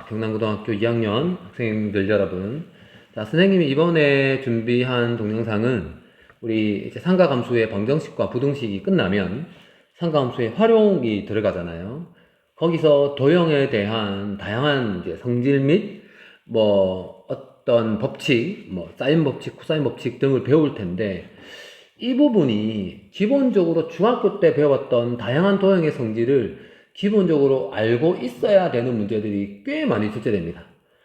경남고등학교 2학년 학생들 여러분. 자, 선생님이 이번에 준비한 동영상은 우리 이제 상가함수의 방정식과 부등식이 끝나면 상가함수의 활용이 들어가잖아요. 거기서 도형에 대한 다양한 이제 성질 및 뭐 어떤 법칙, 뭐 사인 법칙, 코사인 법칙 등을 배울 텐데, 이 부분이 기본적으로 중학교 때 배웠던 다양한 도형의 성질을 기본적으로 알고 있어야 되는 문제들이 꽤 많이 출제됩니다.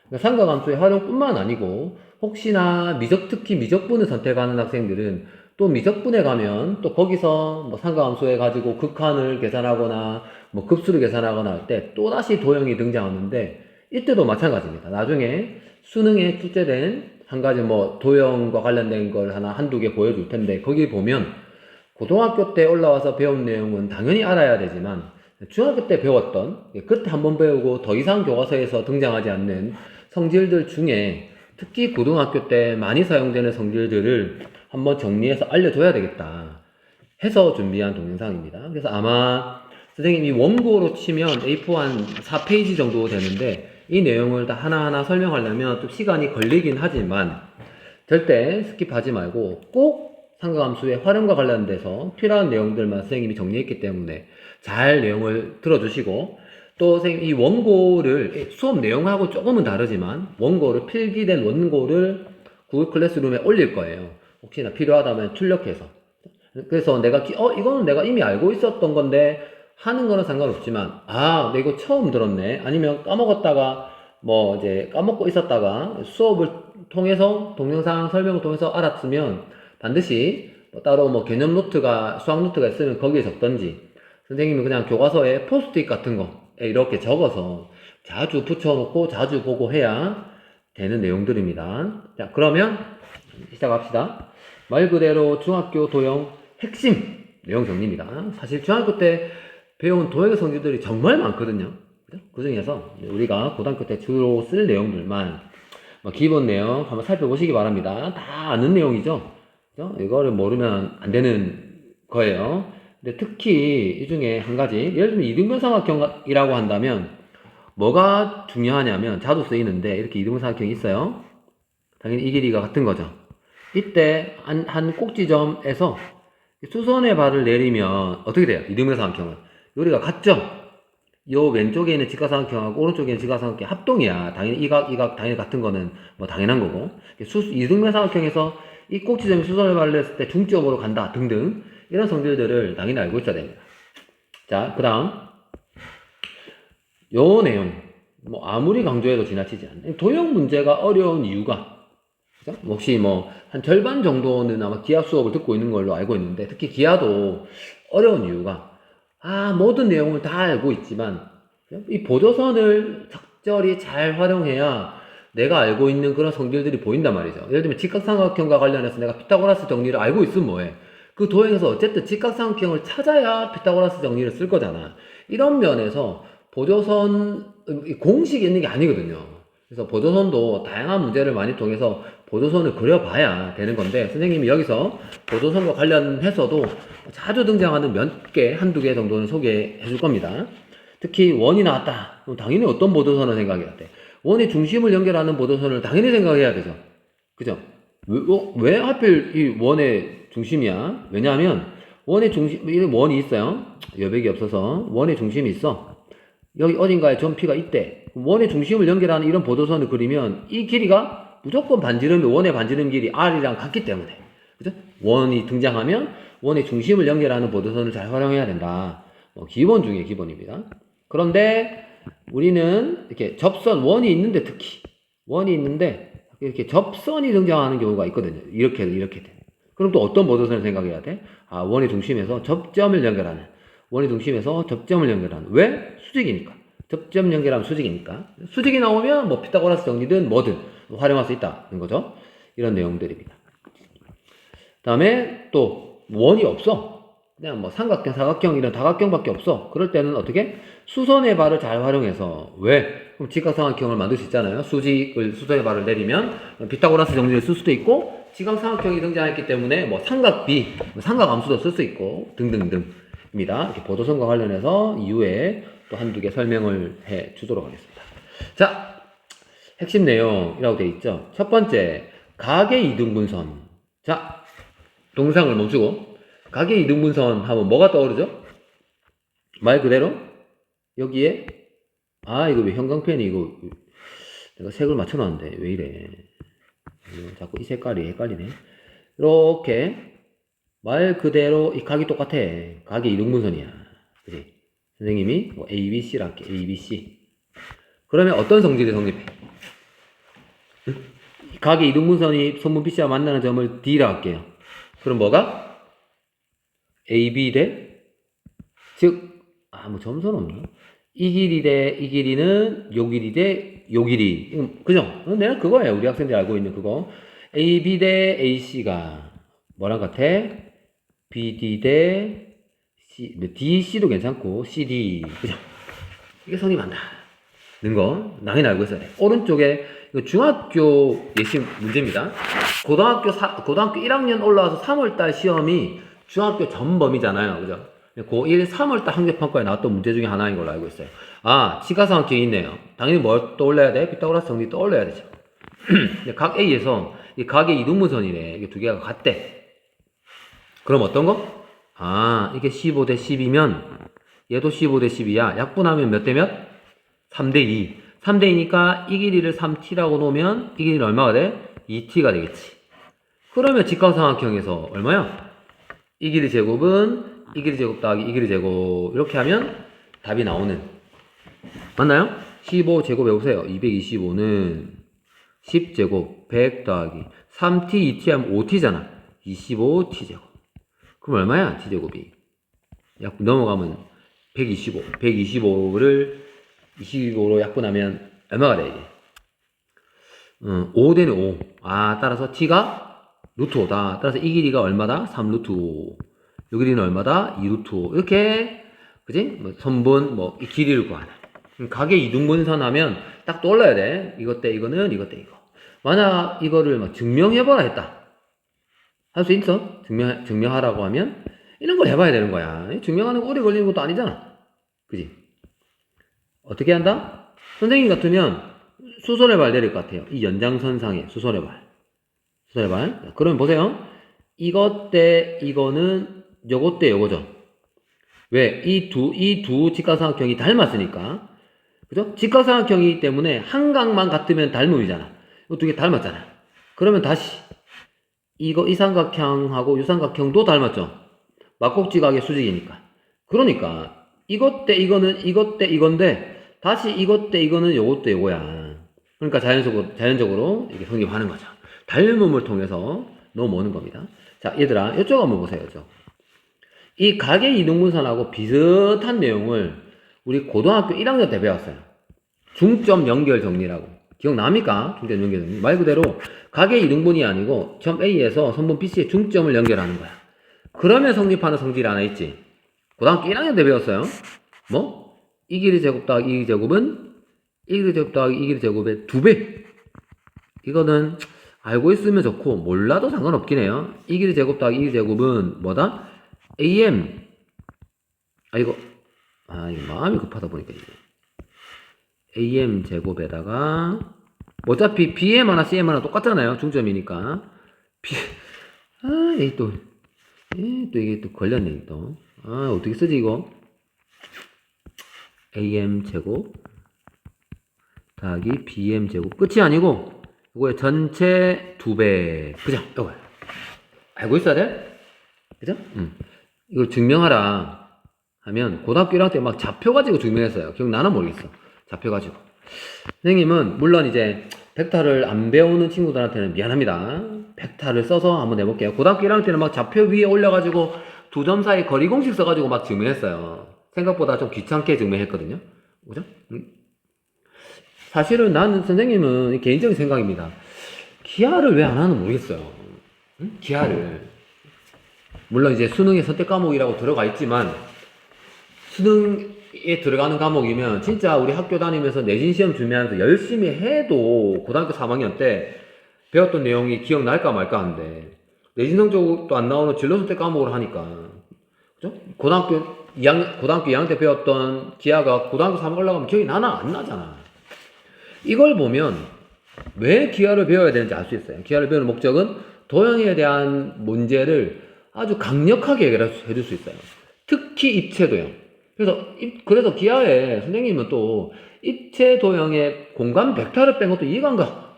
그러니까 삼각함수의 활용뿐만 아니고 혹시나 특히 미적분을 선택하는 학생들은 또 미적분에 가면 또 거기서 뭐 삼각함수에 가지고 극한을 계산하거나 뭐 급수를 계산하거나 할 때 또다시 도형이 등장하는데, 이때도 마찬가지입니다. 나중에 수능에 출제된 한 가지 뭐 도형과 관련된 걸 한두 개 보여줄 텐데, 거기 보면 고등학교 때 올라와서 배운 내용은 당연히 알아야 되지만 중학교 때 배웠던, 그때 한번 배우고 더 이상 교과서에서 등장하지 않는 성질들 중에 특히 고등학교 때 많이 사용되는 성질들을 한번 정리해서 알려줘야 되겠다 해서 준비한 동영상입니다. 그래서 아마 선생님이 원고로 치면 A4 한 4페이지 정도 되는데, 이 내용을 다 하나하나 설명하려면 좀 시간이 걸리긴 하지만 절대 스킵하지 말고 꼭 삼각함수의 활용과 관련돼서 필요한 내용들만 선생님이 정리했기 때문에 잘 내용을 들어주시고, 또 선생님 이 원고를 수업 내용하고 조금은 다르지만 원고를 필기된 원고를 구글 클래스룸에 올릴 거예요. 혹시나 필요하다면 출력해서. 그래서 내가 이거는 내가 이미 알고 있었던 건데 하는 거는 상관없지만, 내가 이거 처음 들었네, 아니면 까먹었다가 뭐 이제 까먹고 있었다가 수업을 통해서 동영상 설명을 통해서 알았으면 반드시 따로 뭐 개념 노트가 수학 노트가 있으면 거기에 적던지, 선생님이 그냥 교과서에 포스트잇 같은 거에 이렇게 적어서 자주 붙여놓고 자주 보고 해야 되는 내용들입니다. 자, 그러면 시작합시다. 말 그대로 중학교 도형 핵심 내용 정리입니다. 사실 중학교 때 배운 도형의 성질들이 정말 많거든요. 그 중에서 우리가 고등학교 때 주로 쓸 내용들만 기본 내용 한번 살펴보시기 바랍니다. 다 아는 내용이죠. 그죠? 이거를 모르면 안 되는 거예요. 근데 특히 이 중에 한 가지, 예를 들면 이등변 삼각형이라고 한다면 뭐가 중요하냐면, 자주 쓰이는데 이렇게 이등변 삼각형이 있어요. 당연히 이 길이가 같은 거죠. 이때 한 꼭지점에서 수선의 발을 내리면 어떻게 돼요? 이등변 삼각형은 요리가 같죠? 요 왼쪽에 있는 직각삼각형하고 오른쪽에 있는 직각삼각형 합동이야. 당연히 이 각 당연히 같은 거는 뭐 당연한 거고, 이등변 삼각형에서 이 꼭지점이 수선을 발을 냈을 때 중점으로 간다 등등, 이런 성질들을 당연히 알고 있어야 됩니다. 자, 그 다음 요 내용 뭐 아무리 강조해도 지나치지 않는 도형 문제가 어려운 이유가, 그죠? 혹시 뭐 한 절반 정도는 아마 기하 수업을 듣고 있는 걸로 알고 있는데, 특히 기하도 어려운 이유가, 모든 내용을 다 알고 있지만 이 보조선을 적절히 잘 활용해야 내가 알고 있는 그런 성질들이 보인단 말이죠. 예를 들면 직각삼각형과 관련해서 내가 피타고라스 정리를 알고 있으면 뭐해? 그 도형에서 어쨌든 직각삼각형을 찾아야 피타고라스 정리를 쓸 거잖아. 이런 면에서 보조선 공식이 있는 게 아니거든요. 그래서 보조선도 다양한 문제를 많이 통해서 보조선을 그려봐야 되는 건데, 선생님이 여기서 보조선과 관련해서도 자주 등장하는 몇 개, 한두 개 정도는 소개해 줄 겁니다. 특히 원이 나왔다. 그럼 당연히 어떤 보조선을 생각해야 돼? 원의 중심을 연결하는 보조선을 당연히 생각해야 되죠. 그죠? 왜 하필 이 원의 중심이야? 왜냐하면 원의 중심, 원이 있어요. 여백이 없어서 원의 중심이 있어. 여기 어딘가에 점P가 있대. 원의 중심을 연결하는 이런 보조선을 그리면 이 길이가 무조건 원의 반지름 길이 R이랑 같기 때문에, 그죠? 원이 등장하면 원의 중심을 연결하는 보조선을 잘 활용해야 된다. 기본 중에 기본입니다. 그런데 우리는 이렇게 원이 있는데, 특히 원이 있는데 이렇게 접선이 등장하는 경우가 있거든요. 이렇게 돼. 그럼 또 어떤 보조선을 생각해야 돼? 원의 중심에서 접점을 연결하는, 왜? 수직이니까. 접점 연결하면 수직이니까. 수직이 나오면 뭐 피타고라스 정리든 뭐든 활용할 수 있다는 거죠. 이런 내용들입니다. 다음에 또 원이 없어. 그냥 뭐 삼각형, 사각형 이런 다각형밖에 없어. 그럴 때는 어떻게? 수선의 발을 잘 활용해서, 왜? 그럼 직각삼각형을 만들 수 있잖아요. 수선의 발을 내리면 피타고라스 정리를 쓸 수도 있고, 직각삼각형이 등장했기 때문에 뭐 삼각비, 삼각함수도 쓸 수 있고 등등등입니다. 이렇게 보조선과 관련해서 이후에 또 한두 개 설명을 해 주도록 하겠습니다. 자, 핵심 내용이라고 되어 있죠. 첫 번째, 가계 이등분선. 자, 동상을 멈추고 가계 이등분선 하면 뭐가 떠오르죠? 말 그대로 여기에 이거 왜 형광펜이 이거 내가 색을 맞춰놨는데 왜 이래? 자꾸 이 색깔이 헷갈리네. 이렇게 말 그대로 이 각이 똑같아. 각이 이등분선이야. 그지? 선생님이 뭐 A, B, C라 할게. A, B, C. 그러면 어떤 성질이 성립해? 각의 이등분선이 선분 BC와 만나는 점을 D라 할게요. 그럼 뭐가? AB 대, 즉, 뭐 점선 없나? 이 길이 대 이 길이는 요 길이 대 요 길이. 그죠? 내가 그거예요. 우리 학생들이 알고 있는 그거. AB 대 AC가 뭐랑 같아? BD 대 C, DC도 괜찮고, CD. 그죠? 이게 성립한다. 는 거, 당연히 알고 있어야 돼. 오른쪽에, 이거 중학교 예시 문제입니다. 고등학교 1학년 올라와서 3월달 시험이 중학교 전범이잖아요. 그죠? 고1 3월달 학력평가에 나왔던 문제 중에 하나인 걸로 알고 있어요. 시가상학경이 있네요. 당연히 뭘 떠올려야 돼? 피타고라스 정리 떠올려야 되죠. 각 A에서 이 각의 이등분선이네. 이게 두 개가 같대. 그럼 어떤 거? 이게 15 대 10이면 얘도 15 대 10이야. 약분하면 몇 대 몇? 3 대 2. 3 대 2니까 이 길이를 3t라고 놓으면 이 길이는 얼마가 돼? 2t가 되겠지. 그러면 직각삼각형에서 얼마야? 이 길이 제곱은 이 길이 제곱 더하기 이 길이 제곱 이렇게 하면 답이 나오는. 맞나요? 15 제곱 해보세요. 225는 10제곱 100 더하기 3t 2t 하면 5t잖아. 25t 제곱. 그럼 얼마야? t 제곱이. 약분 넘어가면 125. 125를 25로 약분하면 얼마가 돼, 이게? 5 되는 5. 따라서 t가 루트 5다. 따라서 이 길이가 얼마다? 3 루트 5. 이 길이는 얼마다? 2 루트 5. 이렇게, 그지? 선분, 이 길이를 구하는. 각의 이등분선 하면 딱 떠올라야 돼. 이것 대 이거는, 이것 대 이거. 만약 이거를 증명해봐라 했다. 할 수 있어? 증명하라고 하면 이런 걸 해봐야 되는 거야. 증명하는 거 오래 걸리는 것도 아니잖아. 그지? 어떻게 한다? 선생님 같으면 수선의 발 내릴 것 같아요. 이 연장선상에 수선의 발. 수선의 발. 그러면 보세요. 이것 대 이거는 요것 대 요거죠. 왜? 이 두 직각삼각형이 닮았으니까. 그죠? 직각삼각형이기 때문에 한 각만 같으면 닮음이잖아. 이 두 개 닮았잖아. 그러면 다시 이 삼각형하고 이 삼각형도 닮았죠. 막곡지각의 수직이니까. 그러니까 이것 대 이거는 이것 대 이건데 다시 이것 대 이거는 요것 대 요거야. 그러니까 자연적으로 이렇게 성립하는 거죠. 닮음을 통해서 넘어오는 겁니다. 자, 얘들아, 이쪽 한번 보세요. 이 각의 이등분선하고 비슷한 내용을 우리 고등학교 1학년 때 배웠어요. 중점 연결 정리라고. 기억납니까? 중점 연결 정리. 말 그대로 각의 이등분이 아니고 점 A에서 선분 BC의 중점을 연결하는 거야. 그러면 성립하는 성질이 하나 있지. 고등학교 1학년 때 배웠어요. 이 길이 제곱 더하기 이 길이 제곱은 이 길이 제곱 더하기 이 길이 제곱의 2배. 이거는 알고 있으면 좋고 몰라도 상관없긴 해요. 이 길이 제곱 더하기 이 길이 제곱은 뭐다? AM. 이거 마음이 급하다 보니까 이게. AM 제곱에다가 어차피 BM 하나 CM 하나 똑같잖아요. 중점이니까. 이게 또 걸렸네, 또. 어떻게 쓰지, 이거? AM 제곱 더하기 BM 제곱. 끝이 아니고, 이거의 전체 2배. 그죠? 이거 알고 있어야 돼? 그죠? 이걸 증명하라 하면, 고등학교 1학년 때 막 잡혀가지고 증명했어요. 기억나나 모르겠어. 잡혀가지고. 선생님은, 물론 이제, 벡터를 안 배우는 친구들한테는 미안합니다. 벡터를 써서 한번 내볼게요. 고등학교 1학년 때는 막 좌표 위에 올려가지고 두 점 사이 거리 공식 써가지고 막 증명했어요. 생각보다 좀 귀찮게 증명했거든요. 그죠? 사실은 나는 선생님은 개인적인 생각입니다. 기하를 왜 안 하는지 모르겠어요. 기하를. 물론 이제 수능의 선택 과목이라고 들어가 있지만 수능에 들어가는 과목이면 진짜 우리 학교 다니면서 내신 시험 준비하면서 열심히 해도 고등학교 3학년 때 배웠던 내용이 기억날까 말까 하는데 내신 성적도 안 나오는 진로 선택 과목을 하니까 그죠? 고등학교 2학년 때 배웠던 기하가 고등학교 3 올라가면 기억이 나나? 안 나잖아. 이걸 보면 왜 기하를 배워야 되는지 알 수 있어요. 기하를 배우는 목적은 도형에 대한 문제를 아주 강력하게 해결해 줄 수 있어요. 특히 입체 도형. 그래서 기하에 선생님은 또 입체 도형의 공간 벡터를 뺀 것도 이해가 안 가.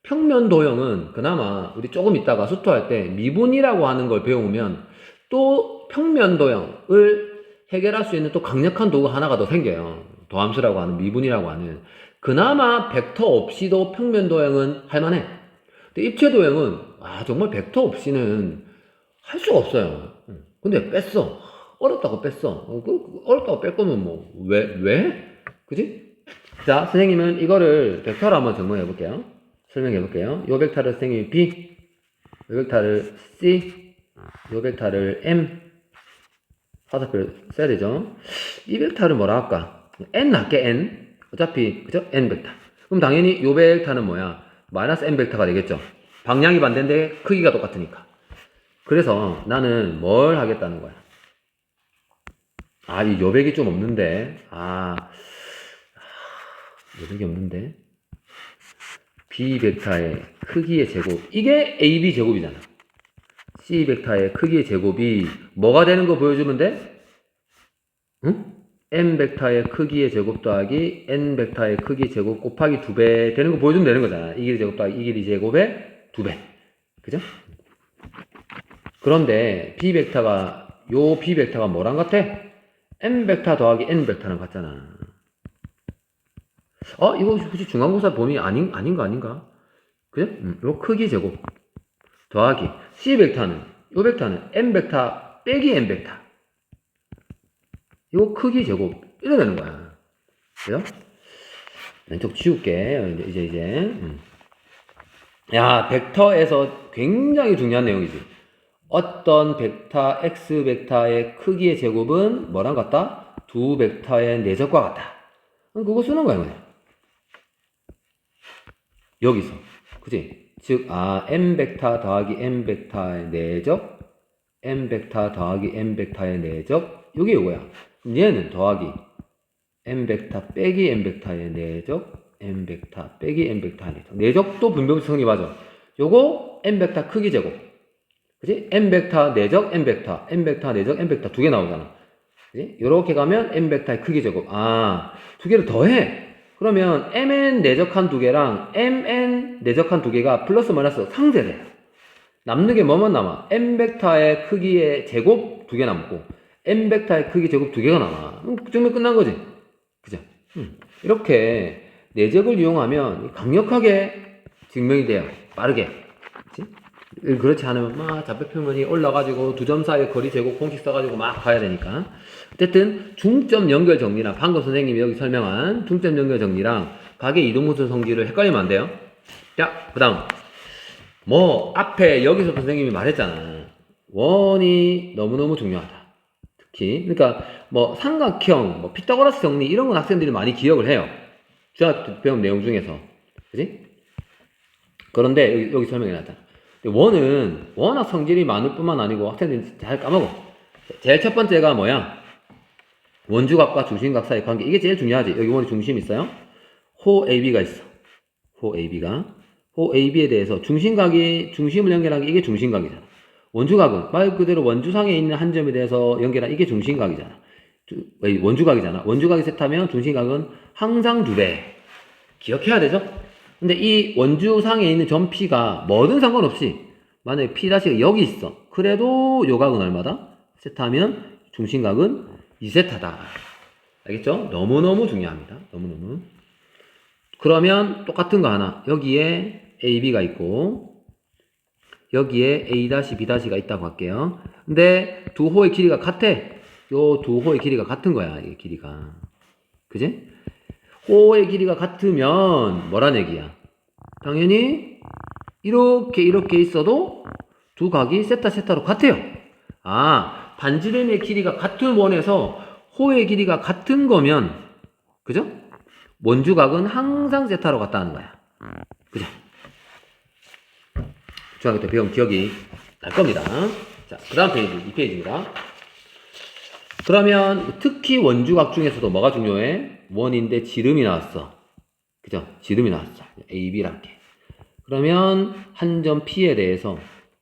평면 도형은 그나마 우리 조금 있다가 수토할 때 미분이라고 하는 걸 배우면 또 평면 도형을 해결할 수 있는 또 강력한 도구 하나가 더 생겨요. 도함수라고 하는 미분이라고 하는. 그나마 벡터 없이도 평면 도형은 할만해. 근데 입체 도형은 정말 벡터 없이는 할 수가 없어요. 근데 뺐어. 어렵다고 뺐어. 어렵다고 뺄 거면 뭐 왜? 그지? 자, 선생님은 이거를 벡터로 한번 적용해 볼게요. 설명해 볼게요. 요 벡터를 선생님이 B, 요 벡터를 C, 요 벡터를 M, 화살표를 써야 되죠. 이 벡터를 뭐라 할까? N 할게, N. 어차피, 그죠? N 벡터. 그럼 당연히 요 벡터는 뭐야? 마이너스 N 벡터가 되겠죠. 방향이 반대인데 크기가 똑같으니까. 그래서 나는 뭘 하겠다는 거야? 이 요백이 좀 없는데. 요백이 없는데. B 벡터의 크기의 제곱. 이게 AB 제곱이잖아. C 벡터의 크기의 제곱이 뭐가 되는 거 보여주면 돼? 응? M 벡터의 크기의 제곱 더하기 N 벡터의 크기의 제곱 곱하기 2배 되는 거 보여주면 되는 거잖아. 이 길이 제곱 더하기 이 길이 제곱의 2배. 그죠? 그런데 B 벡터가 뭐랑 같아? M 벡터 더하기 N 벡터랑 같잖아. 이거 혹시 중간고사 범위 아닌가? 그죠? 요 크기 제곱 더하기 C 벡터는 요 벡터는 M 벡터 빼기 N 벡터. 요 크기 제곱 이래 되는 거야. 그죠? 왼쪽 지울게. 이제. 야, 벡터에서 굉장히 중요한 내용이지. 어떤 벡터 X 벡터의 크기의 제곱은 뭐랑 같다? 두 벡터의 내적과 같다. 그거 쓰는 거야, 그냥. 여기서. 그치? 즉, M 벡터 더하기 M 벡터의 내적, M 벡터 더하기 M 벡터의 내적, 요게 요거야. 그럼 얘는 더하기 M 벡터 빼기 M 벡터의 내적, M 벡터 빼기 M 벡터의 내적. 내적도 분배법칙 성립하죠. 요거 M 벡터 크기 제곱. 그치? M 벡터 내적, M 벡터, M 벡터 내적, M 벡터 두 개 나오잖아. 그치? 요렇게 가면 M 벡터의 크기 제곱. 두 개를 더해. 그러면 MN 내적한 두 개랑 MN 내적한 두 개가 플러스 마이너스 상쇄돼요. 남는 게 뭐만 남아? M 벡터의 크기의 제곱 두 개 남고 M 벡터의 크기 제곱 두 개가 남아. 그 정도 끝난 거지. 그죠? 이렇게 내적을 이용하면 강력하게 증명이 돼요. 빠르게. 그치? 그렇지 않으면 좌표표면이 올라가지고 두 점 사이의 거리 제곱 공식 써가지고 막 가야 되니까. 어쨌든 중점 연결 정리랑 방금 선생님이 여기 설명한 중점 연결 정리랑 가계 이동분수 성질을 헷갈리면 안 돼요. 자, 그 다음 앞에 여기서 선생님이 말했잖아. 원이 너무너무 중요하다. 특히 그러니까 삼각형, 피타고라스 정리 이런 건 학생들이 많이 기억을 해요. 중학교 배운 내용 중에서. 그지? 그런데 여기 설명해 놨잖아. 원은 워낙 성질이 많을 뿐만 아니고 학생들이 잘 까먹어. 제일 첫 번째가 뭐야? 원주각과 중심각 사이 관계. 이게 제일 중요하지. 여기 원이 중심 있어요. 호 AB가 있어. 호 AB에 대해서 중심을 연결한 게 이게 중심각이잖아. 원주각은 말 그대로 원주상에 있는 한 점에 대해서 연결한 이게 중심각이잖아. 원주각이잖아. 원주각이 셋하면 중심각은 항상 2배. 기억해야 되죠? 근데 이 원주상에 있는 점 P가 뭐든 상관없이 만약에 P'가 여기 있어. 그래도 요 각은 얼마다? 세타하면 중심각은 2세타다. 알겠죠? 너무너무 중요합니다. 너무너무. 그러면 똑같은 거 하나. 여기에 AB가 있고 여기에 A-B-가 있다고 할게요. 근데 두 호의 길이가 같아. 요 두 호의 길이가 같은 거야. 이 길이가. 그지? 호의 길이가 같으면 뭐란 얘기야? 당연히 이렇게 있어도 두 각이 세타로 같아요. 반지름의 길이가 같은 원에서 호의 길이가 같은 거면 그죠? 원주각은 항상 세타로 같다는 거야. 그죠? 중학교 때 배운 기억이 날 겁니다. 자, 그 다음 페이지, 2페이지입니다. 그러면 특히 원주각 중에서도 뭐가 중요해? 원인데 지름이 나왔어. 그죠? 지름이 나왔어. AB랄게. 그러면 한 점 P에 대해서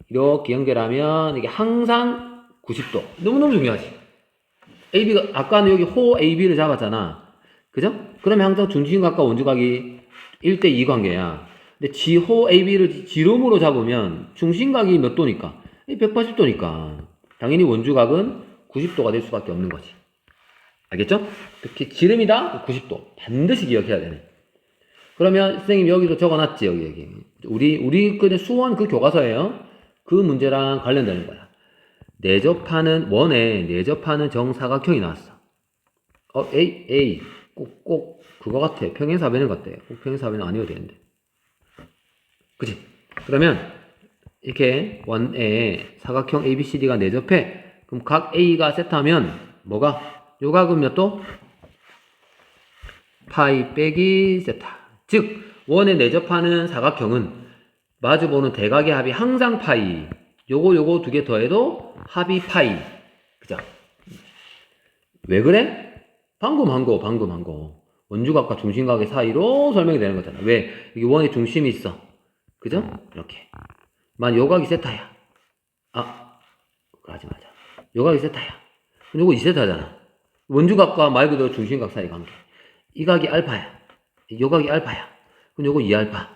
이렇게 연결하면 이게 항상 90도. 너무너무 중요하지. AB가, 아까는 여기 호 AB를 잡았잖아. 그죠? 그러면 항상 중심각과 원주각이 1대2 관계야. 근데 지호 AB를 지름으로 잡으면 중심각이 몇 도니까? 180도니까. 당연히 원주각은 90도가 될 수밖에 없는 거지. 알겠죠? 특히 지름이다? 90도. 반드시 기억해야 되네. 그러면 선생님 여기도 적어놨지, 여기. 우리 그 수원 그 교과서예요. 그 문제랑 관련되는 거야. 원에 내접하는 정사각형이 나왔어. A. 꼭 그거 같아. 평행사변형 같아. 꼭 평행사변형 아니어도 되는데. 그치? 그러면 이렇게 원에 사각형 ABCD가 내접해. 그럼 각 A가 세타면 뭐가? 요 각은 몇 도? 파이 빼기 세타. 즉 원에 내접하는 사각형은 마주보는 대각의 합이 항상 파이. 요거 두 개 더해도 합이 파이. 그죠? 왜 그래? 방금 한 거. 원주각과 중심각의 사이로 설명이 되는 거잖아. 왜? 여기 원의 중심이 있어. 그죠? 이렇게. 요 각이 세타야. 그거 하지 말자. 요 각이 세타야. 그럼 요거 2세타잖아. 원주각과 말 그대로 중심각 사이 관계. 이 각이 알파야. 요 각이 알파야. 그럼 요거 2알파.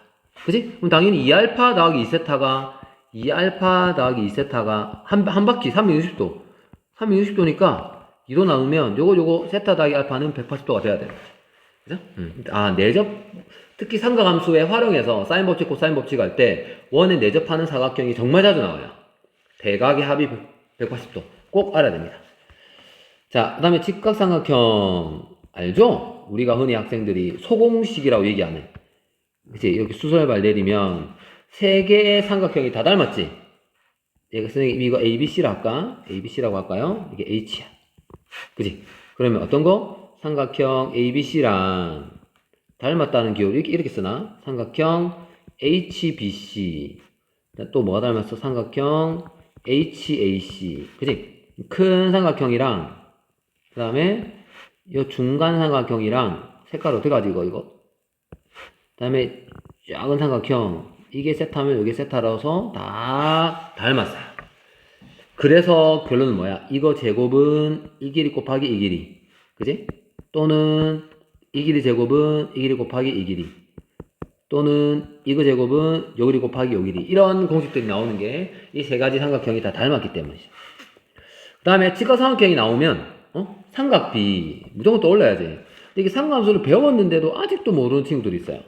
그지? 그럼 당연히 2알파 더하기 2세타가 2알파 더하기 2세타가 한 바퀴 360도. 360도니까 2로 나누면 요거 세타 더하기 알파는 180도가 돼야 돼요. 그죠? 내접, 특히 삼각함수에 활용해서 사인 법칙, 코사인 법칙 할 때 원에 내접하는 사각형이 정말 자주 나와요. 대각의 합이 180도. 꼭 알아야 됩니다. 자, 그 다음에 직각삼각형 알죠? 우리가 흔히 학생들이 소공식이라고 얘기하는. 그치? 이렇게 수선발 내리면 세 개의 삼각형이 다 닮았지? 선생님 이거 ABC라고 할까? ABC라고 할까요? 이게 H야. 그치? 그러면 어떤 거? 삼각형 ABC랑 닮았다는 기호를 이렇게 쓰나? 삼각형 HBC. 또 뭐가 닮았어? 삼각형 HAC. 그치? 큰 삼각형이랑 그 다음에 이 중간 삼각형이랑 색깔 어떻게 하지 이거? 그 다음에 작은 삼각형 이게 세타면 이게 세타라서 다 닮았어요. 그래서 결론은 뭐야? 이거 제곱은 이 길이 곱하기 이 길이. 그지? 또는 이 길이 제곱은 이 길이 곱하기 이 길이. 또는 이거 제곱은 요 길이 곱하기 요 길이. 이런 공식들이 나오는 게 이 세 가지 삼각형이 다 닮았기 때문이죠. 그 다음에 직각삼각형이 나오면 삼각비 무조건 떠올라야지. 근데 이게 삼각함수를 배웠는데도 아직도 모르는 친구들이 있어요.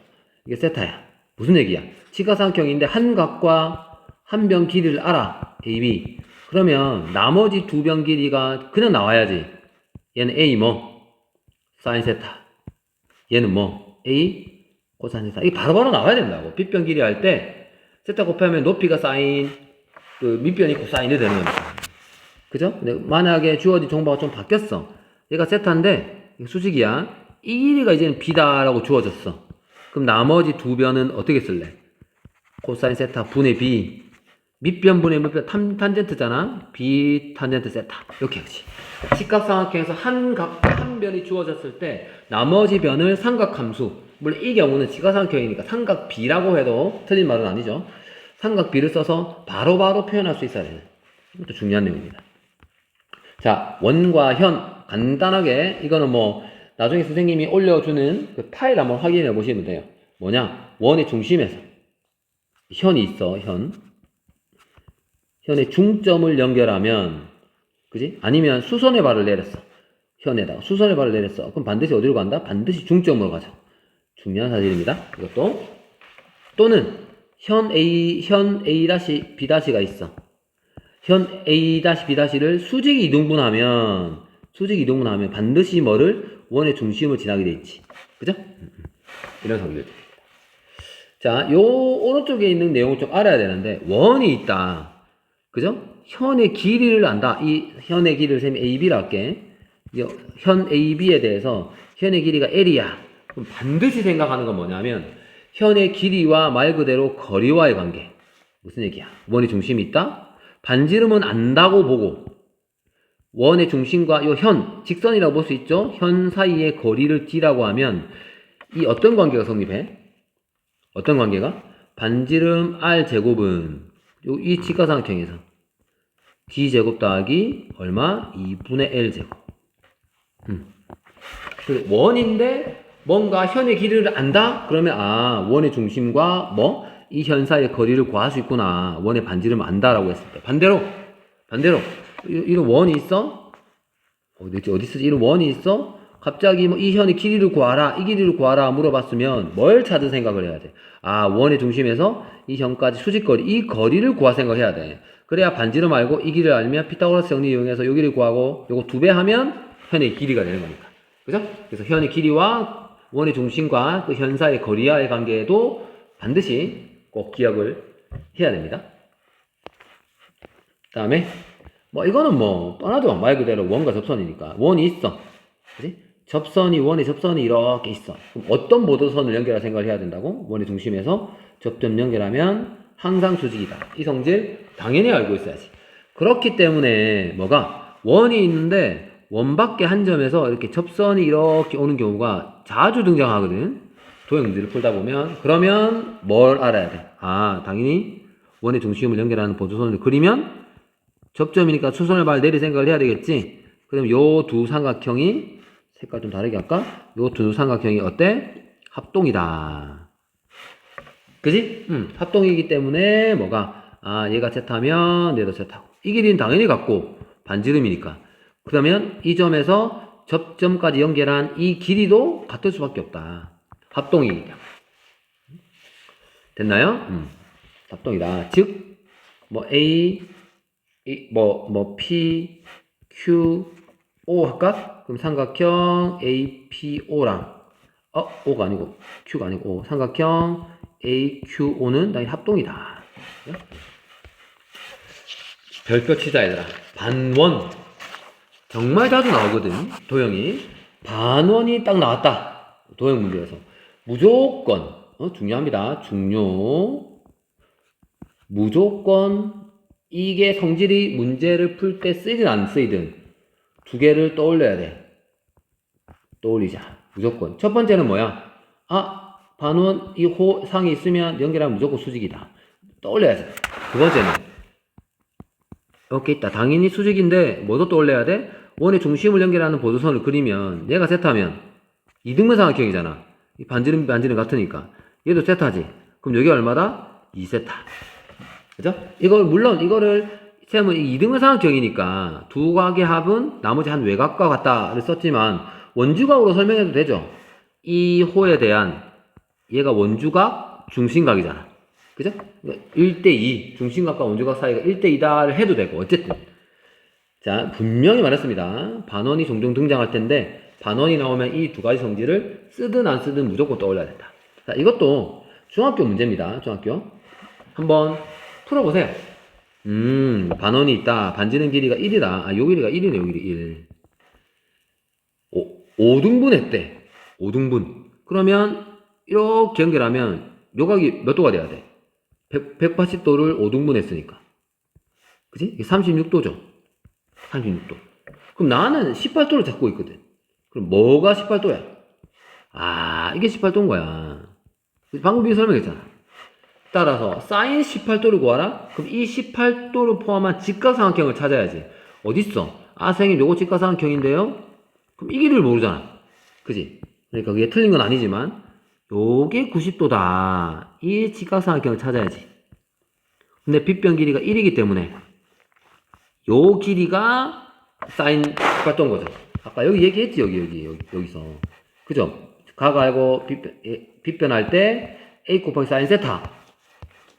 이게 세타야. 무슨 얘기야? 직각삼각형인데 한 각과 한 변 길이를 알아. AB. 그러면 나머지 두 변 길이가 그냥 나와야지. 얘는 A 사인 세타. 얘는 A 코사인 세타. 이게 바로바로 나와야 된다고. 빗변 길이 할 때 세타 곱하면 높이가 사인, 그 밑변이 코사인이 되는 거니까. 그죠? 근데 만약에 주어진 정보가 좀 바뀌었어. 얘가 세타인데 수직이야. 이 길이가 이제는 B다라고 주어졌어. 그럼 나머지 두 변은 어떻게 쓸래? 코사인 세타 분의 B. 밑변 분의 밑변 탄젠트잖아. B 탄젠트 세타. 이렇게 하지. 직각삼각형에서 한 변이 주어졌을 때 나머지 변을 삼각함수. 물론 이 경우는 직각삼각형이니까 삼각 B라고 해도 틀린 말은 아니죠. 삼각 B를 써서 바로바로 표현할 수 있어야 되는. 이것도 중요한 내용입니다. 자, 원과 현 간단하게 이거는 나중에 선생님이 올려주는 그 파일 한번 확인해 보시면 돼요. 뭐냐? 원의 중심에서 현이 있어. 현의 중점을 연결하면, 그지? 아니면 수선의 발을 내렸어. 현에다가 수선의 발을 내렸어. 그럼 반드시 어디로 간다? 반드시 중점으로 가죠. 중요한 사실입니다. 이것도. 또는 현 A-B''가 있어. 현 A-B''를 수직 이등분하면 반드시 뭐를? 원의 중심을 지나게 돼 있지. 그죠? 이런 성질입니다. 자, 요 오른쪽에 있는 내용을 좀 알아야 되는데 원이 있다. 그죠? 현의 길이를 안다. 이 현의 길이를 셈이 AB라 할게. 현 AB에 대해서 현의 길이가 L이야. 그럼 반드시 생각하는 건 뭐냐면 현의 길이와 말 그대로 거리와의 관계. 무슨 얘기야? 원의 중심이 있다? 반지름은 안다고 보고 원의 중심과 요 직선이라고 볼 수 있죠? 현 사이의 거리를 D라고 하면 이 어떤 관계가 성립해? 어떤 관계가? 반지름 R 제곱은 이 직각삼각형에서 D 제곱 더하기 얼마? 2분의 L 제곱. 원인데 뭔가 현의 길이를 안다? 그러면 원의 중심과 이 현 사이의 거리를 구할 수 있구나. 원의 반지름을 안다라고 했을 때. 반대로 이런 원이 있어? 어디 쓰지? 이런 원이 있어? 갑자기 이 현의 길이를 구하라, 이 길이를 구하라 물어봤으면 뭘 찾을 생각을 해야 돼? 원의 중심에서 이 현까지 수직거리, 이 거리를 구할 생각을 해야 돼. 그래야 반지름 알고 이 길이를 알면 피타고라스 정리 이용해서 요 길이를 구하고 요거 2배 하면 현의 길이가 되는 거니까. 그죠? 그래서 현의 길이와 원의 중심과 그 현 사이의 거리와의 관계에도 반드시 꼭 기억을 해야 됩니다. 그 다음에 이거는 떠나도 말 그대로 원과 접선이니까 원이 있어. 그지? 원의 접선이 이렇게 있어. 그럼 어떤 보도선을 연결할 생각을 해야 된다고? 원의 중심에서 접점 연결하면 항상 수직이다. 이 성질 당연히 알고 있어야지. 그렇기 때문에 원이 있는데 원밖에 한 점에서 이렇게 접선이 이렇게 오는 경우가 자주 등장하거든. 도형 문제를 풀다 보면. 그러면 뭘 알아야 돼? 당연히 원의 중심을 연결하는 보도선을 그리면 접점이니까 수선을 발 내릴 생각을 해야 되겠지. 그럼 요 두 삼각형이 색깔 좀 다르게 할까? 요 두 삼각형이 어때? 합동이다. 그지? 합동이기 때문에 얘가 Z하면 얘도 Z하고. 이 길이는 당연히 같고 반지름이니까. 그러면 이 점에서 접점까지 연결한 이 길이도 같을 수밖에 없다. 합동이기 때문에. 됐나요? 합동이다. 즉, A, P, Q, O 할까? 그럼 삼각형 APO랑 O가 아니고 Q가 아니고 O. 삼각형 AQO는 당연히 합동이다. 별표 치자 얘들아. 반원 정말 자주 나오거든. 도형이 반원이 딱 나왔다. 도형 문제에서 무조건 중요합니다. 무조건 이게 성질이 문제를 풀 때 쓰이든 안 쓰이든 두 개를 떠올려야 돼. 떠올리자. 무조건. 첫 번째는 뭐야? 반원 이 상이 있으면 연결하면 무조건 수직이다. 떠올려야지. 두 번째는 이렇게 있다. 당연히 수직인데 뭐도 떠올려야 돼? 원의 중심을 연결하는 보도선을 그리면 얘가 세타면 이등분 삼각형이잖아. 이 반지름 같으니까 얘도 세타지. 그럼 여기 얼마다? 2세타. 그죠? 물론 이거를 세면 이등분 삼각형이니까 두 각의 합은 나머지 한 외곽과 같다를 썼지만 원주각으로 설명해도 되죠. 이 호에 대한 얘가 원주각 중심각이잖아. 그죠? 1대2 중심각과 원주각 사이가 1대2다를 해도 되고 어쨌든 자 분명히 말했습니다. 반원이 종종 등장할 텐데 반원이 나오면 이 두 가지 성질을 쓰든 안 쓰든 무조건 떠올려야 된다. 자 이것도 중학교 문제입니다. 중학교 한번 풀어보세요. 반원이 있다. 반지름 길이가 1이다. 요 길이가 1이네. 요 길이 1. 5등분 했대. 5등분. 그러면 이렇게 연결하면 요각이 몇 도가 돼야 돼? 180도를 5등분 했으니까. 그치? 이게 36도죠. 36도. 그럼 나는 18도를 잡고 있거든. 그럼 뭐가 18도야? 이게 18도인 거야. 방금 미리 설명했잖아. 따라서 사인 18도를 구하라? 그럼 이 18도를 포함한 직각삼각형을 찾아야지. 어딨어? 선생님 요거 직각삼각형인데요? 그럼 이 길이를 모르잖아. 그지? 그러니까 그게 틀린 건 아니지만 요게 90도다. 이 직각삼각형을 찾아야지. 근데 빗변 길이가 1이기 때문에 요 길이가 사인 18도인 거죠. 아까 여기 얘기했지. 여기서. 그죠? 각 알고 빗변할 때 A 곱하기 사인 세타.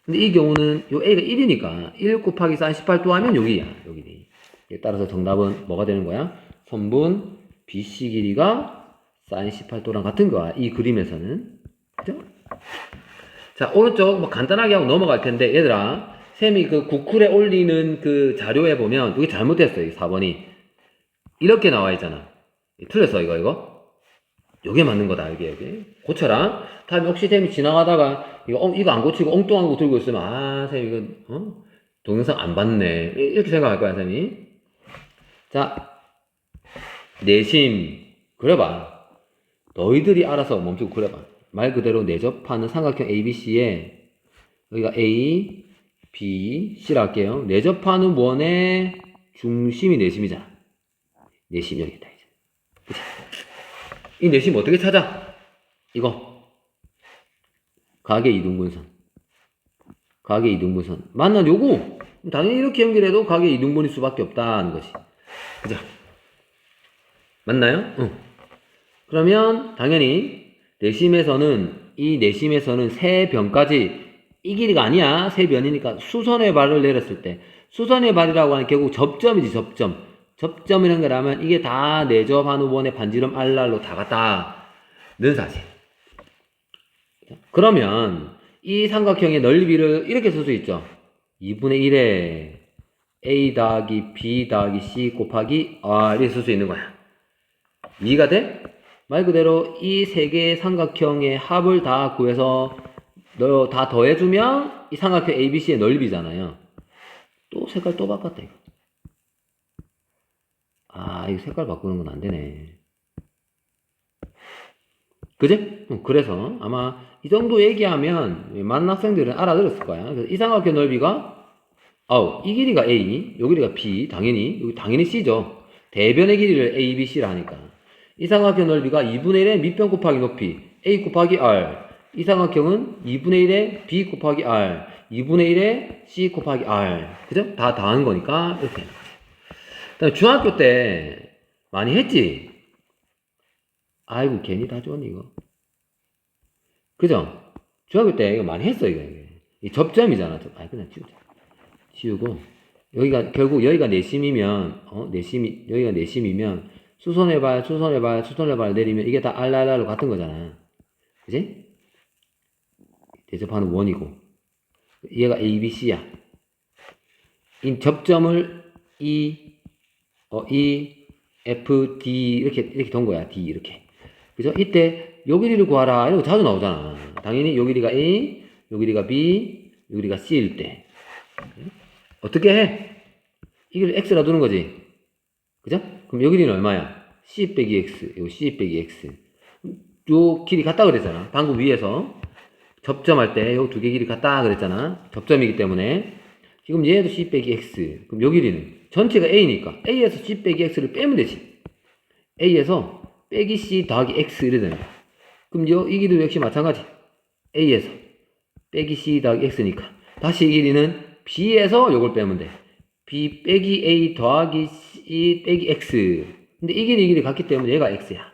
근데 이 경우는 요 A가 1이니까 1 곱하기 사인 18도 하면 여기야. 여기. 따라서 정답은 뭐가 되는 거야? 선분 BC 길이가 사인 18도랑 같은 거야. 이 그림에서는. 그죠? 자, 오른쪽 간단하게 하고 넘어갈 텐데 얘들아 쌤이 그 구글에 올리는 그 자료에 보면 이게 잘못됐어. 이 4번이. 이렇게 나와 있잖아. 틀렸어 이거. 요게 맞는 거다. 여기. 고쳐라. 다음에 혹시 쌤이 지나가다가 이거 안 고치고 엉뚱한 거 들고 있으면 쌤 이거 동영상 안 봤네. 이렇게 생각할 거야, 쌤이. 자, 내심 그래봐. 너희들이 알아서 멈추고 그려봐. 말 그대로 내접하는 삼각형 ABC에 여기가 A, B, C라 할게요. 내접하는 원의 중심이 내심이잖아. 내심 여기다 이제. 그치? 이 내심 어떻게 찾아? 이거 가계 이등분선. 가계 이등분선. 만난 요거 당연히 이렇게 연결해도 가계 이등분일 수밖에 없다는 것이. 그죠? 맞나요? 응. 그러면 당연히 이 내심에서는 세 변까지 이 길이가 아니야. 세 변이니까 수선의 발을 내렸을 때 수선의 발이라고 하는 결국 접점이지. 접점이라는 거라면 이게 다 내접하는 원의 반지름 R날로 다 같다는 사실. 그러면 이 삼각형의 넓이를 이렇게 쓸 수 있죠. 2분의 1에 A 더하기 B 더하기 C 곱하기 R 이렇게 쓸 수 있는 거야. 이해가 돼? 말 그대로 이 세 개의 삼각형의 합을 다 구해서 다 더해주면 이 삼각형 ABC의 넓이잖아요. 또 색깔 또 바꿨다 이거. 아 이거 색깔 바꾸는 건 안 되네. 그지? 그래서 아마 이 정도 얘기하면 많은 학생들은 알아들었을 거야. 그래서 이 삼각형 넓이가 이 길이가 A, 요 길이가 B, 여기 당연히 C죠. 대변의 길이를 A, B, C라 하니까. 이 삼각형 넓이가 2분의 1의 밑변 곱하기 높이 A 곱하기 R. 이 삼각형은 2분의 1의 B 곱하기 R, 2분의 1의 C 곱하기 R. 그죠? 다 더한 거니까 이렇게 되는 거지. 그다음에 중학교 때 많이 했지? 아이고 괜히 다 줬네 이거. 그죠? 중학교 때 이거 많이 했어 이거. 이 접점이잖아. 그냥 지우고 여기가 결국 여기가 내심이면 여기가 내심이면 수선해봐야 내리면 이게 다 알랄랄로 같은 거잖아. 그지? 대접하는 원이고 얘가 ABC야. 이 접점을 F, D 이렇게 돈 거야. D 이렇게. 그죠? 이때 요 길이를 구하라. 이거 자주 나오잖아. 당연히 요 길이가 A, 요 길이가 B, 요 길이가 C일 때. 어떻게 해? 이걸 X라 두는 거지. 그죠? 그럼 요 길이는 얼마야? C 빼기 X. 요 C 빼기 X. 요 길이 같다 그랬잖아. 방금 위에서. 접점할 때 요 두 개 길이 같다 그랬잖아. 접점이기 때문에. 지금 얘도 C 빼기 X. 그럼 요 길이는 전체가 A니까 A에서 C 빼기 X를 빼면 되지. A에서 빼기 C 더하기 X 이래 되는 거야. 그럼 이 길이도 역시 마찬가지. A에서 빼기 C 더하기 X니까 다시 이 길이는 B에서 요걸 빼면 돼. B 빼기 A 더하기 C 빼기 X. 근데 이 길이 같기 때문에 얘가 X야.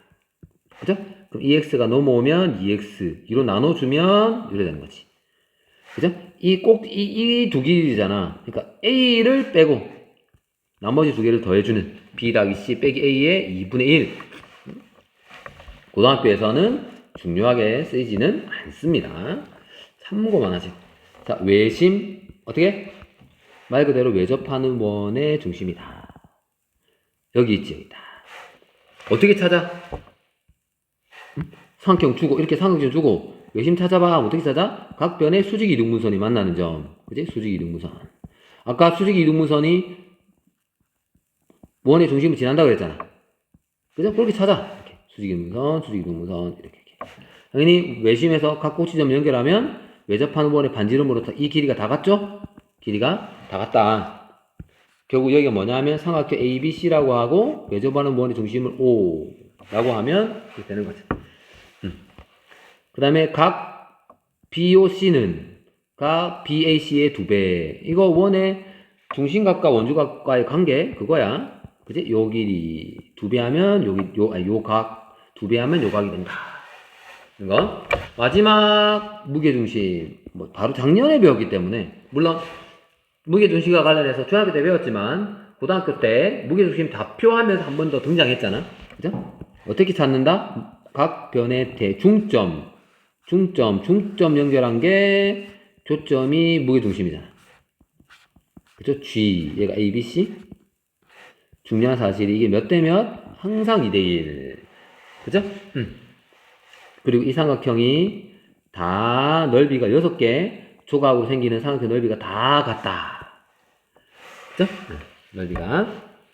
그죠? 그럼 2X가 넘어오면 2X. 2로 나눠주면 이래 되는 거지. 그죠? 이 두 길이잖아. 그러니까 A를 빼고 나머지 두 개를 더해주는 B 더하기 C 빼기 A의 2분의 1. 고등학교에서는 중요하게 쓰이지는 않습니다. 참고만 하세요. 자, 외심. 어떻게? 말 그대로 외접하는 원의 중심이다. 여기 있지, 여기다. 어떻게 찾아? 삼각형 주고, 이렇게 삼각형 주고, 외심 찾아봐. 어떻게 찾아? 각 변의 수직 이등분선이 만나는 점. 그지? 수직 이등분선. 아까 수직 이등분선이 원의 중심을 지난다고 그랬잖아. 그죠? 그렇게 찾아. 이렇게. 수직 이등분선, 이렇게. 당연히 외심에서 각 꼭지점 연결하면 외접하는 원의 반지름으로 이 길이가 다 같죠? 길이가 다 같다. 결국 여기가 뭐냐 하면 삼각형 ABC라고 하고 외접하는 원의 중심을 O라고 하면 그렇게 되는 거죠. 그 다음에 각 BOC는 각 BAC의 2배. 이거 원의 중심각과 원주각과의 관계 그거야. 그지? 요 길이 2배 하면 요 각 2배 하면 요 각이 된다. 이거 마지막 무게중심 바로 작년에 배웠기 때문에 물론 무게중심과 관련해서 중학교 때 배웠지만 고등학교 때 무게중심 다표하면서 한 번 더 등장했잖아. 그죠? 어떻게 찾는다? 각 변의 대중점 중점 연결한 게 조점이 무게중심이잖아. 그죠? G 얘가 ABC. 중요한 사실이 이게 몇 대 몇? 항상 2대1. 그죠? 그리고 이 삼각형이 다 넓이가 6개 조각으로 생기는 삼각형 넓이가 다 같다. 그죠? 넓이가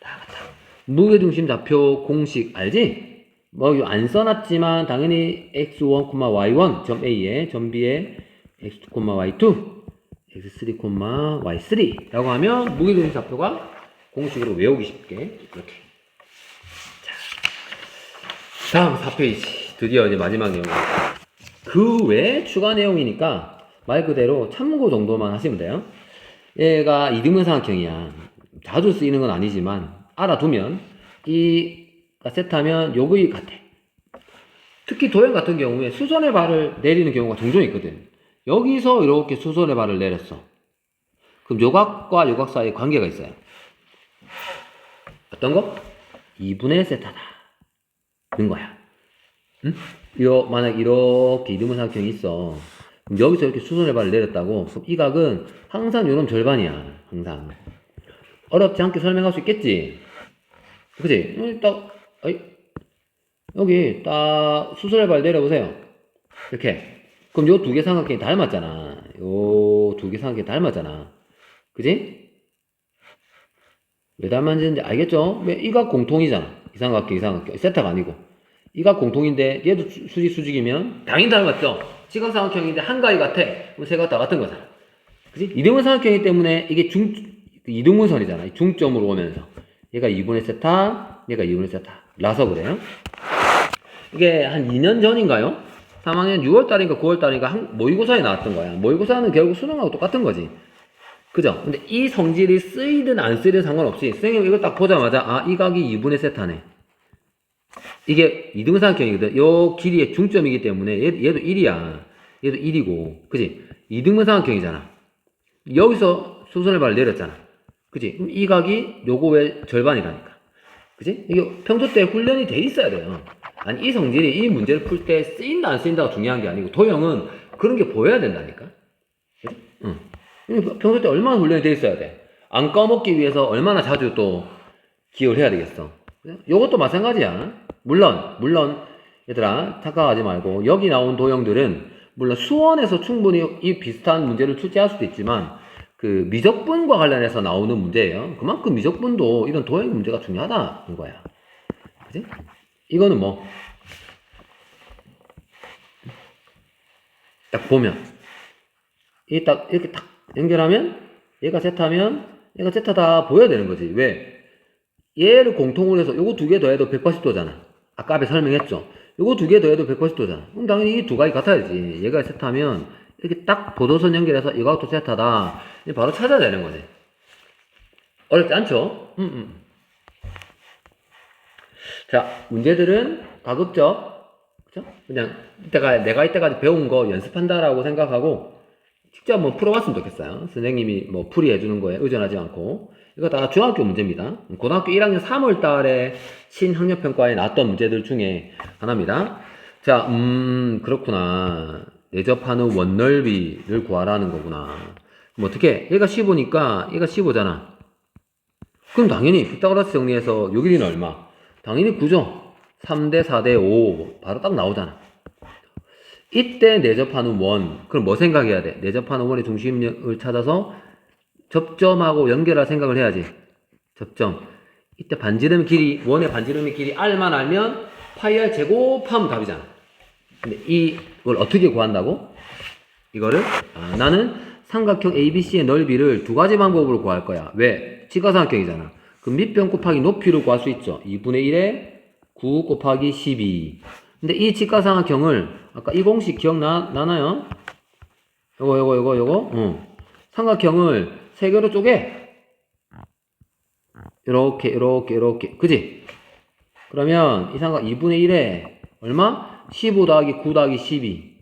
다 같다. 무게중심 좌표 공식 알지? 뭐 안 써놨지만 당연히 x1, y1 점 A에 점 B에 x2, y2 x3, y3 라고 하면 무게중심 좌표가 공식으로 외우기 쉽게 이렇게. 자, 다음 4페이지 드디어 이제 마지막 내용. 그 외에 추가 내용이니까 말 그대로 참고 정도만 하시면 돼요. 얘가 이등분삼각형이야. 자주 쓰이는 건 아니지만 알아두면 이가 세트하면 요거이 같아. 특히 도형 같은 경우에 수선의 발을 내리는 경우가 종종 있거든. 여기서 이렇게 수선의 발을 내렸어. 그럼 요각과 요각 사이에 관계가 있어요. 어떤 거? 2분의 세타다 는 거야. 응? 만약 이렇게 이등분삼각형이 있어. 그럼 여기서 이렇게 수선의 발을 내렸다고. 그럼 이 각은 항상 요놈 절반이야. 항상. 어렵지 않게 설명할 수 있겠지? 그치? 여기 딱 수선의 발 내려보세요. 이렇게. 그럼 요 두 개 삼각형이 닮았잖아. 요 두 개 삼각형이 닮았잖아. 그지? 왜 닮았는지 알겠죠? 왜 이 각 공통이잖아. 이 삼각형, 이 삼각형. 세타가 아니고. 이 각 공통인데 얘도 수직이면 당연히 닮았죠? 직각삼각형인데 한 각이 같아. 그럼 세 각 다 같은 거잖아. 그지? 이등분 삼각형이기 때문에 이게 이등분선이잖아. 중점으로 오면서. 얘가 2분의 세타, 얘가 2분의 세타. 라서 그래요. 이게 한 2년 전인가요? 3학년 6월달인가 9월달인가 모의고사에 나왔던 거야. 모의고사는 결국 수능하고 똑같은 거지. 그죠? 근데 이 성질이 쓰이든 안 쓰이든 상관없이 선생님 이걸 딱 보자마자 아, 이 각이 2분의 세타네. 이게 이등분삼각형이거든. 요 길이의 중점이기 때문에 얘도 1이야. 얘도 1이고. 그지? 이등분삼각형이잖아. 여기서 수선의 발을 내렸잖아. 그지? 그럼 이 각이 요거의 절반이라니까. 그지? 이게 평소 때 훈련이 돼 있어야 돼요. 아니, 이 성질이 이 문제를 풀 때 쓰인다 안 쓰인다가 중요한 게 아니고 도형은 그런 게 보여야 된다니까. 그지? 응. 평소 때 얼마나 훈련이 돼 있어야 돼. 안 까먹기 위해서 얼마나 자주 또 기억을 해야 되겠어. 요것도 마찬가지야. 물론 얘들아 착각하지 말고 여기 나온 도형들은 물론 수원에서 충분히 이 비슷한 문제를 출제할 수도 있지만 그 미적분과 관련해서 나오는 문제예요. 그만큼 미적분도 이런 도형 문제가 중요하다는 거야. 그지? 이거는 뭐 딱 보면 이 딱 이렇게 딱 연결하면 얘가 세타면 얘가 세타다 보여야 되는 거지. 왜? 얘를 공통으로 해서 요거 두 개 더해도 180도잖아. 아까 앞에 설명했죠. 요거 두 개 더해도 180도잖아. 그럼 당연히 이 두 각이 같아야지. 얘가 세타면 이렇게 딱 보도선 연결해서 이 각도 세타다. 바로 찾아야 되는 거지. 어렵지 않죠? 자, 문제들은 가급적 그죠? 그냥 내가 이때까지 배운 거 연습한다라고 생각하고 직접 뭐 풀어봤으면 좋겠어요. 선생님이 뭐 풀이해주는 거에 의존하지 않고. 이거 다 중학교 문제입니다. 고등학교 1학년 3월 달에 신학력평가에 나왔던 문제들 중에 하나입니다. 자, 그렇구나. 내접하는 원넓이를 구하라는 거구나. 그럼 어떻게? 얘가 15니까 얘가 15잖아. 그럼 당연히 피타고라스 정리해서 요 길이는 얼마? 당연히 9죠. 3대 4대 5 바로 딱 나오잖아. 이때 내접하는 원, 그럼 뭐 생각해야 돼? 내접하는 원의 중심을 찾아서 접점하고 연결할 생각을 해야지. 접점. 이때 반지름 길이, 원의 반지름의 길이 R만 알면 파이 R 제곱하면 답이잖아. 근데 이걸 어떻게 구한다고? 이거를 나는 삼각형 ABC의 넓이를 두 가지 방법으로 구할 거야. 왜? 직각삼각형이잖아. 그럼 밑변 곱하기 높이를 구할 수 있죠. 2분의 1에 9 곱하기 12. 근데 이 직각삼각형을 아까 이 공식 기억나나요? 요거. 삼각형을 세 개로 쪼개. 이렇게. 그지? 그러면 이 삼각 2분의 1에 얼마? 15 더하기 9 더하기 12.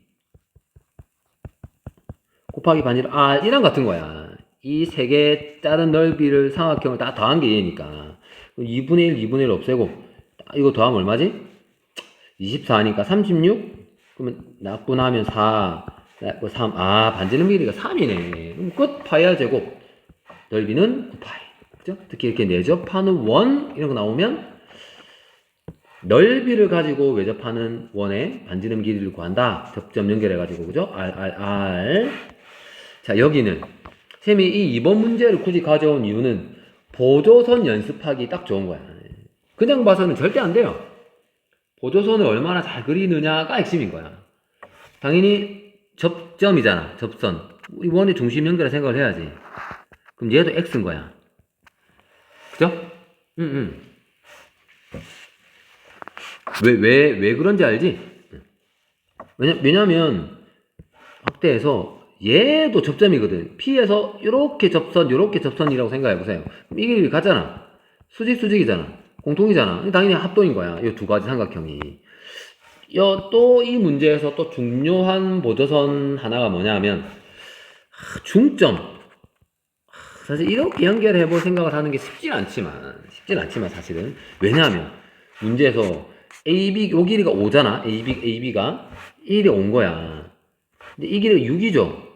곱하기 반지름 R이랑 같은 거야. 이 세 개 다른 넓이를 삼각형을 다 더한 게 얘니까. 2분의 1, 2분의 1 없애고 이거 더하면 얼마지? 24니까 36? 그러면 낙분하면 4, 3. 반지름 길이가 3이네. 그럼 끝 파이 R 제곱. 넓이는 9파이. 그죠? 특히 이렇게 내접하는 원 이런 거 나오면 넓이를 가지고 외접하는 원의 반지름 길이를 구한다. 접점 연결해가지고 그죠? R. 자, 여기는 쌤이 이 2번 문제를 굳이 가져온 이유는 보조선 연습하기 딱 좋은 거야. 그냥 봐서는 절대 안 돼요. 보조선을 얼마나 잘 그리느냐가 핵심인 거야. 당연히 접점이잖아. 접선. 우리 원의 중심 연결을 생각을 해야지. 그럼 얘도 x인 거야. 그죠? 응. 왜 그런지 알지? 왜냐면 확대해서 얘도 접점이거든. P에서 요렇게 접선이라고 생각해보세요. 그럼 이 길이 같잖아. 수직이잖아. 공통이잖아. 당연히 합동인 거야. 이 두 가지 삼각형이. 또 이 문제에서 또 중요한 보조선 하나가 뭐냐면 중점. 사실 이렇게 연결해 볼 생각을 하는 게 쉽진 않지만 사실은. 왜냐하면 문제에서 AB 요 길이가 5잖아. AB가 1이 5인 거야. 근데 이 길이가 6이죠.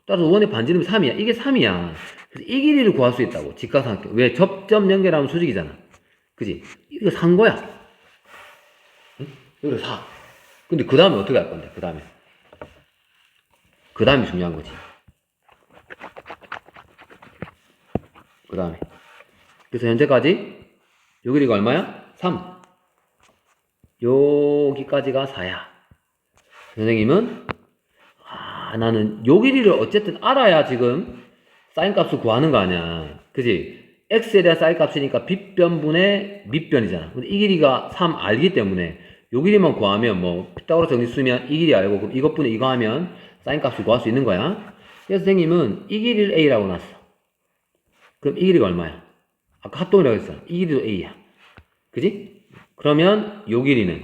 따라서 원의 반지름이 3이야. 이게 3이야. 그래서 이 길이를 구할 수 있다고. 직각삼각형. 왜? 접점 연결하면 수직이잖아. 그지? 이거 4인 거야. 응? 여기를 4. 근데 그 다음에 어떻게 할 건데? 그 다음이 중요한 거지. 그 다음에. 그래서 현재까지 요 길이가 얼마야? 3. 여기까지가 4야. 선생님은 나는 요 길이를 어쨌든 알아야 지금 사인 값을 구하는 거 아니야. 그지? x에 대한 사인 값이니까 빗변분의 밑변이잖아. 근데 이 길이가 3 알기 때문에 요 길이만 구하면 뭐 피타고라스 정리 쓰면 이 길이 알고 그럼 이것분의 이거 하면 사인 값을 구할 수 있는 거야. 그래서 선생님은 이 길이를 a라고 놨어. 그럼 이 길이가 얼마야? 아까 합동이라고 했어. 이 길이도 a야. 그지? 그러면 요 길이는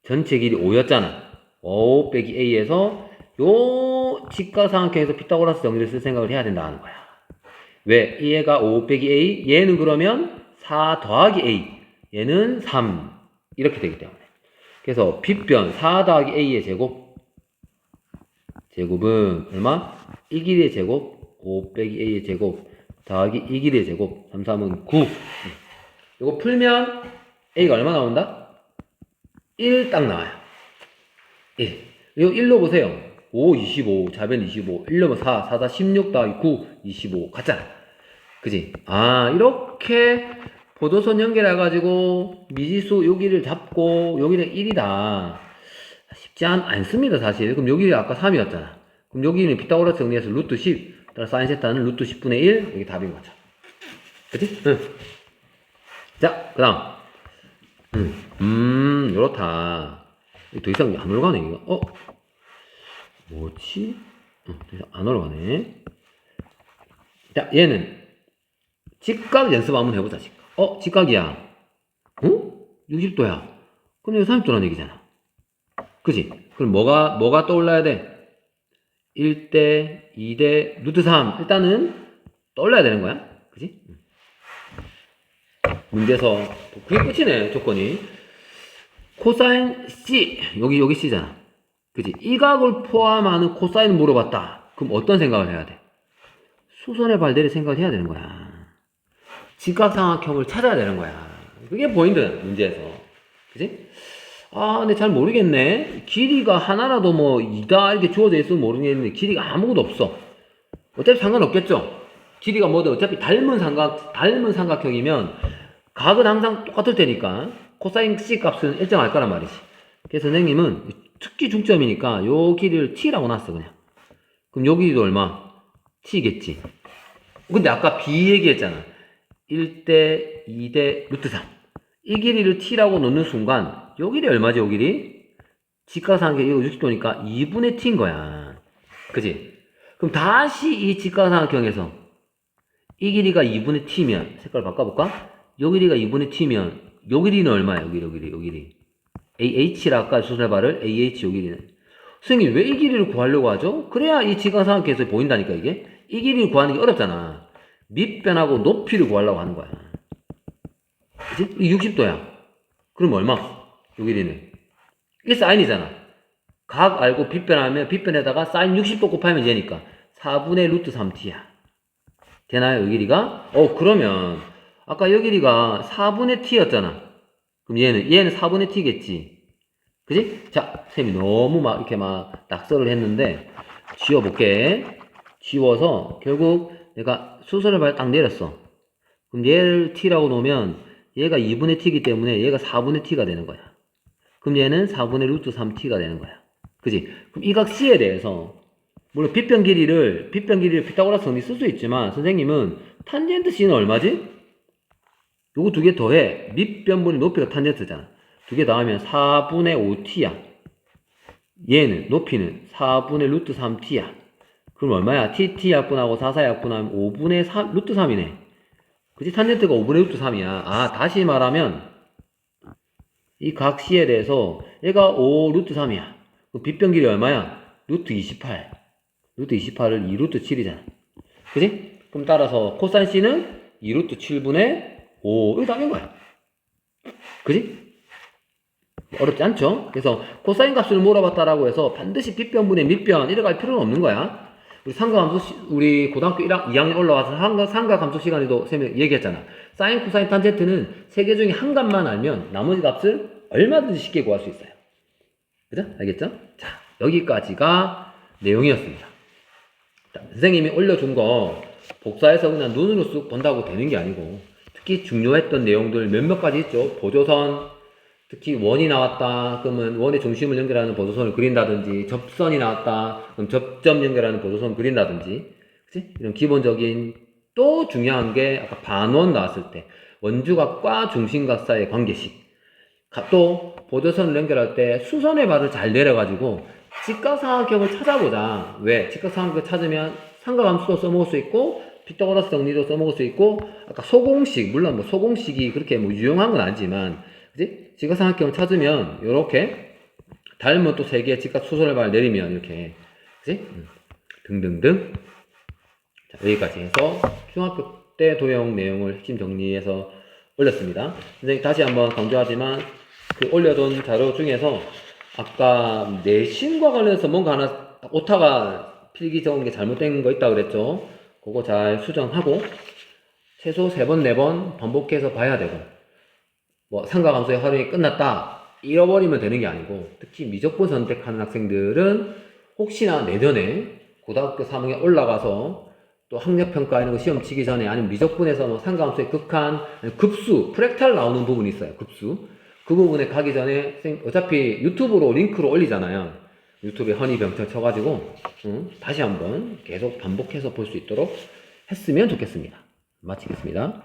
전체 길이 5였잖아. 5 빼기 a에서 요 직각삼각형에서 피타고라스 정리를 쓸 생각을 해야 된다는 거야. 왜? 얘가 5 빼기 a, 얘는 그러면 4 더하기 a, 얘는 3 이렇게 되기 때문에. 그래서 빗변 4 더하기 a의 제곱은 얼마? 이 길이의 제곱 5 빼기 a의 제곱 더하기 이 길이의 제곱 3, 3은 9. 이거 풀면 a가 얼마 나온다? 1 딱 나와요. 1. 이거 1로 보세요. 5, 25, 좌변 25, 1 넣으면 4, 4, 4, 16 더하기 9, 25 같잖아. 그지? 이렇게 보조선 연결해가지고 미지수 여기를 잡고 여기는 1이다. 쉽지 않습니다, 사실. 그럼 여기 아까 3이었잖아. 그럼 여기는 피타고라스 정리해서 루트 10, 따라 사인 세타는 루트 10분의 1, 여기 답인 거죠. 그치? 응. 자, 그 다음. 요렇다. 더 이상 안 올라가네, 이거. 뭐지? 더 이상 안 올라가네. 자, 얘는 직각 연습 한번 해보자, 직각. 직각이야. 60도야. 그럼 이거 30도라는 얘기잖아. 그지? 그럼 뭐가 떠올라야 돼? 1대, 2대, 루트 3. 일단은 떠올라야 되는 거야. 그지? 문제에서 그게 끝이네, 조건이. 코사인 C. 여기 C잖아. 그지? 이 각을 포함하는 코사인을 물어봤다. 그럼 어떤 생각을 해야 돼? 수선의 발대를 생각을 해야 되는 거야. 직각삼각형을 찾아야 되는 거야. 그게 포인트, 문제에서. 그지? 근데 잘 모르겠네. 길이가 하나라도 뭐, 2다 이렇게 주어져 있으면 모르겠는데, 길이가 아무것도 없어. 어차피 상관없겠죠? 길이가 뭐든 어차피 닮은 삼각형이면, 각은 항상 똑같을 테니까, 코사인 C 값은 일정할 거란 말이지. 그래서 선생님은 특기 중점이니까, 요 길이를 T라고 놨어, 그냥. 그럼 요 길이도 얼마? T겠지. 근데 아까 B 얘기했잖아. 1대, 2대, 루트 3. 이 길이를 T라고 놓는 순간, 요 길이 얼마지, 요 길이? 직각삼각형 이거 60도니까 2분의 T인 거야. 그지? 그럼 다시 이 직각삼각형에서 이 길이가 2분의 T면, 색깔 바꿔볼까? 요 길이가 2분의 T면, 요 길이는 얼마야, 요 길이. AH라 아까 수설발을 AH 요 길이는. 선생님, 왜 이 길이를 구하려고 하죠? 그래야 이 직각삼각형에서 보인다니까, 이게. 이 길이를 구하는 게 어렵잖아. 밑변하고 높이를 구하려고 하는 거야. 그치? 이 60도야. 그럼 얼마? 요 길이는. 이게 사인이잖아. 각 알고 빗변하면 빗변에다가 사인 60도 곱하면 얘니까 4분의 루트 3t야. 되나요? 요 길이가? 그러면 아까 요 길이가 4분의 t였잖아. 그럼 얘는 4분의 t겠지. 그지? 자, 쌤이 너무 이렇게 낙서를 했는데 지워볼게. 지워서 결국 내가 수선을 딱 내렸어. 그럼 얘를 t라고 놓으면 얘가 2분의 t이기 때문에 얘가 4분의 t가 되는 거야. 그럼 얘는 4분의 루트 3t가 되는 거야. 그지? 그럼 이 각 C에 대해서 물론 빗변 길이를 피타고라스 정리 쓸 수 있지만 선생님은 탄젠트 C는 얼마지? 요거 두 개 더해. 밑변분의 높이가 탄젠트잖아. 두 개 더하면 4분의 5t야. 얘는 높이는 4분의 루트 3t야. 그럼 얼마야? tt 약분하고 4사 약분하면 5분의 3, 루트 3이네. 그치? 탄젠트가 5분의 루트 3이야. 아, 다시 말하면 이 각 C에 대해서 얘가 5 루트 3이야. 그럼 빗변 길이 얼마야? 루트 28. 루트 28을 2 루트 7이잖아. 그치? 그럼 따라서 코사인 C는 2 루트 7분의 5. 이거 답인 거야. 그치? 어렵지 않죠? 그래서 코사인 값을 물어봤다라고 해서 반드시 빗변분의 밑변 이래 갈 필요는 없는 거야. 우리 상가함수 우리 고등학교 2학년 올라와서 상가함수 시간에도 쌤이 얘기했잖아. 사인, 코사인, 탄젠트는 세 개 중에 한 값만 알면 나머지 값을 얼마든지 쉽게 구할 수 있어요. 그죠? 알겠죠? 자, 여기까지가 내용이었습니다. 자, 선생님이 올려준 거 복사해서 그냥 눈으로 쑥 본다고 되는 게 아니고 특히 중요했던 내용들 몇몇 가지 있죠. 보조선, 특히 원이 나왔다 그러면 원의 중심을 연결하는 보조선을 그린다든지 접선이 나왔다 그럼 접점 연결하는 보조선을 그린다든지 그치? 이런 기본적인 또 중요한 게 아까 반원 나왔을 때 원주각과 중심각 사이의 관계식 또 보조선을 연결할 때 수선의 발을 잘 내려가지고 직각삼각형을 찾아보자. 왜? 직각삼각형을 찾으면 삼각함수도 써먹을 수 있고 피타고라스 정리도 써먹을 수 있고 아까 소공식 물론 뭐 소공식이 그렇게 뭐 유용한 건 아니지만 그치? 직각삼각형을 찾으면 요렇게 닮은 또 세 개의 직각 수선의 발을 내리면 이렇게 그치? 등등등 자, 여기까지 해서 중학교 때 도형 내용을 핵심 정리해서 올렸습니다. 선생님 다시 한번 강조하지만 그 올려둔 자료 중에서 아까 내신과 관련해서 뭔가 하나 오타가 필기 적은 게 잘못된 거 있다 그랬죠. 그거 잘 수정하고 최소 3번, 4번 반복해서 봐야 되고 뭐 삼각함수의 활용이 끝났다 잃어버리면 되는 게 아니고 특히 미적분 선택하는 학생들은 혹시나 내년에 고등학교 3학년 올라가서 또 학력평가 이런 거 시험 치기 전에 아니면 미적분에서 뭐 삼각함수의 극한, 급수, 프랙탈 나오는 부분이 있어요. 급수. 그 부분에 가기 전에 어차피 유튜브로 링크로 올리잖아요. 유튜브에 허니병철 쳐가지고 다시 한번 계속 반복해서 볼 수 있도록 했으면 좋겠습니다. 마치겠습니다.